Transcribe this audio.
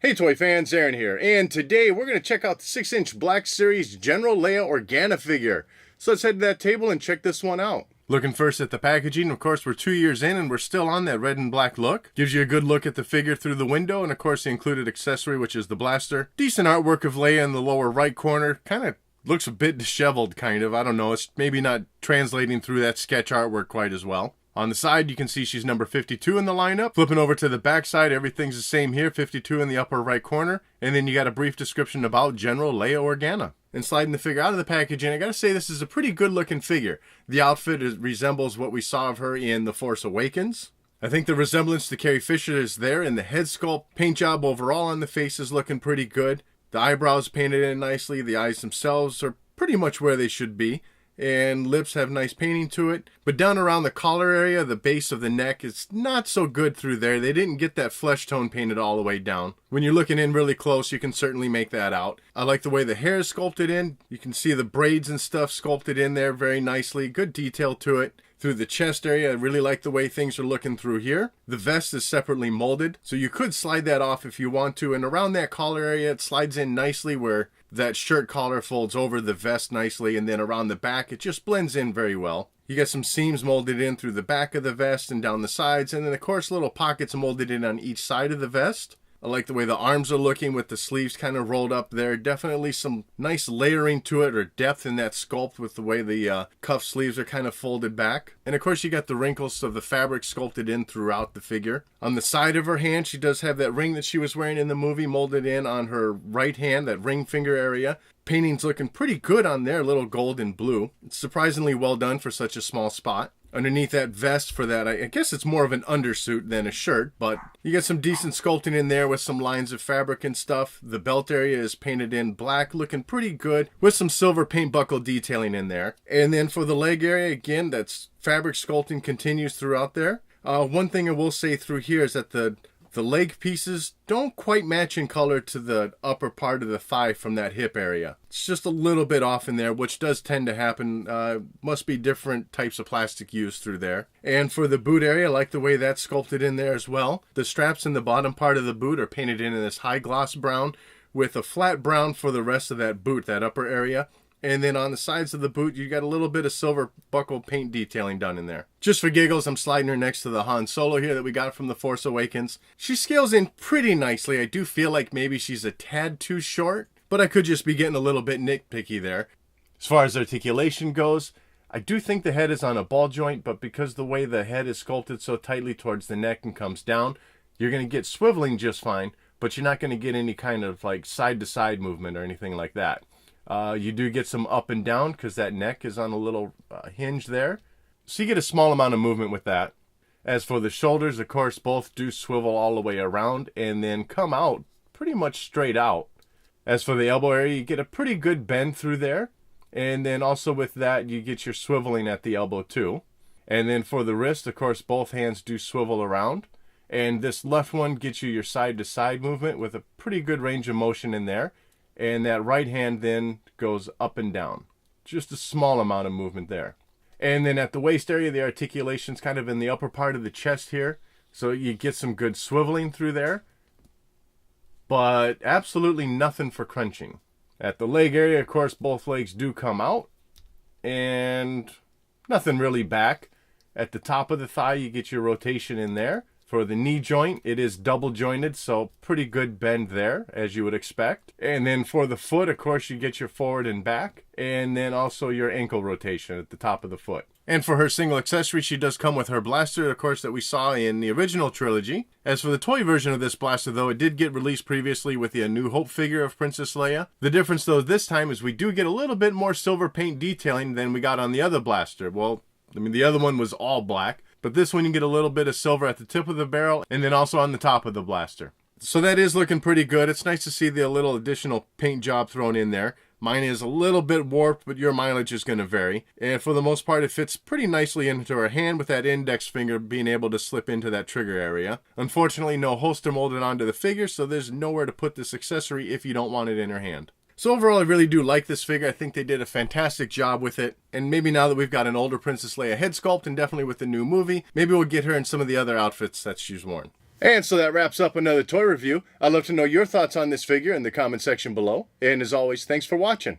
Hey toy fans, Aaron here, and today we're going to check out the 6-inch black Series General Leia Organa figure. So let's head to that table and check this one out. Looking first at the packaging, of course we're 2 years in and we're still on that red and black look. Gives you a good look at the figure through the window, and of course the included accessory, which is the blaster. Decent artwork of Leia in the lower right corner, kind of looks a bit disheveled kind of, I don't know, it's maybe not translating through that sketch artwork quite as well. On the side, you can see she's number 52 in the lineup. Flipping over to the back side, everything's the same here, 52 in the upper right corner. And then you got a brief description about General Leia Organa. And sliding the figure out of the packaging, I gotta say this is a pretty good looking figure. The outfit resembles what we saw of her in The Force Awakens. I think the resemblance to Carrie Fisher is there, and the head sculpt, paint job overall on the face is looking pretty good. The eyebrows painted in nicely, the eyes themselves are pretty much where they should be. And lips have nice painting to it, but down around the collar area, the base of the neck, is not so good through there. They didn't get that flesh tone painted all the way down. When you're looking in really close, you can certainly make that out. I like the way the hair is sculpted in. You can see the braids and stuff sculpted in there very nicely. Good detail to it. Through the chest area, I really like the way things are looking through here. The vest is separately molded, so you could slide that off if you want to, and around that collar area, it slides in nicely where that shirt collar folds over the vest nicely, and then around the back, it just blends in very well. You got some seams molded in through the back of the vest and down the sides, and then of course little pockets molded in on each side of the vest. I like the way the arms are looking with the sleeves kind of rolled up there. Definitely some nice layering to it, or depth in that sculpt with the way the cuff sleeves are kind of folded back. And of course you got the wrinkles of the fabric sculpted in throughout the figure. On the side of her hand, she does have that ring that she was wearing in the movie molded in on her right hand, that ring finger area. Painting's looking pretty good on there, a little gold and blue. It's surprisingly well done for such a small spot. Underneath that vest for that, I guess it's more of an undersuit than a shirt, but you get some decent sculpting in there with some lines of fabric and stuff. The belt area is painted in black, looking pretty good, with some silver paint buckle detailing in there. And then for the leg area, again, that's fabric sculpting continues throughout there. One thing I will say through here is that the leg pieces don't quite match in color to the upper part of the thigh from that hip area. It's just a little bit off in there, which does tend to happen. Must be different types of plastic used through there. And for the boot area, I like the way that's sculpted in there as well. The straps in the bottom part of the boot are painted in this high gloss brown with a flat brown for the rest of that boot, that upper area. And then on the sides of the boot, you got a little bit of silver buckle paint detailing done in there. Just for giggles, I'm sliding her next to the Han Solo here that we got from The Force Awakens. She scales in pretty nicely. I do feel like maybe she's a tad too short, but I could just be getting a little bit nitpicky there. As far as articulation goes, I do think the head is on a ball joint, but because the way the head is sculpted so tightly towards the neck and comes down, you're going to get swiveling just fine, but you're not going to get any kind of like side-to-side movement or anything like that. You do get some up and down because that neck is on a little hinge there. So you get a small amount of movement with that. As for the shoulders, of course, both do swivel all the way around and then come out pretty much straight out. As for the elbow area, you get a pretty good bend through there. And then also with that, you get your swiveling at the elbow too. And then for the wrist, of course, both hands do swivel around. And this left one gets you your side-to-side movement with a pretty good range of motion in there. And that right hand then goes up and down. Just a small amount of movement there. And then at the waist area, the articulation's kind of in the upper part of the chest here. So you get some good swiveling through there. But absolutely nothing for crunching. At the leg area, of course, both legs do come out. And nothing really back. At the top of the thigh, you get your rotation in there. For the knee joint, it is double jointed, so pretty good bend there, as you would expect. And then for the foot, of course, you get your forward and back, and then also your ankle rotation at the top of the foot. And for her single accessory, she does come with her blaster, of course, that we saw in the original trilogy. As for the toy version of this blaster, though, it did get released previously with the A New Hope figure of Princess Leia. The difference, though, this time is we do get a little bit more silver paint detailing than we got on the other blaster. Well, I mean, the other one was all black. But this one you get a little bit of silver at the tip of the barrel and then also on the top of the blaster. So that is looking pretty good. It's nice to see the little additional paint job thrown in there. Mine is a little bit warped, but your mileage is going to vary. And for the most part, it fits pretty nicely into her hand with that index finger being able to slip into that trigger area. Unfortunately, no holster molded onto the figure, so there's nowhere to put this accessory if you don't want it in her hand. So overall, I really do like this figure. I think they did a fantastic job with it. And maybe now that we've got an older Princess Leia head sculpt, and definitely with the new movie, maybe we'll get her in some of the other outfits that she's worn. And so that wraps up another toy review. I'd love to know your thoughts on this figure in the comment section below. And as always, thanks for watching.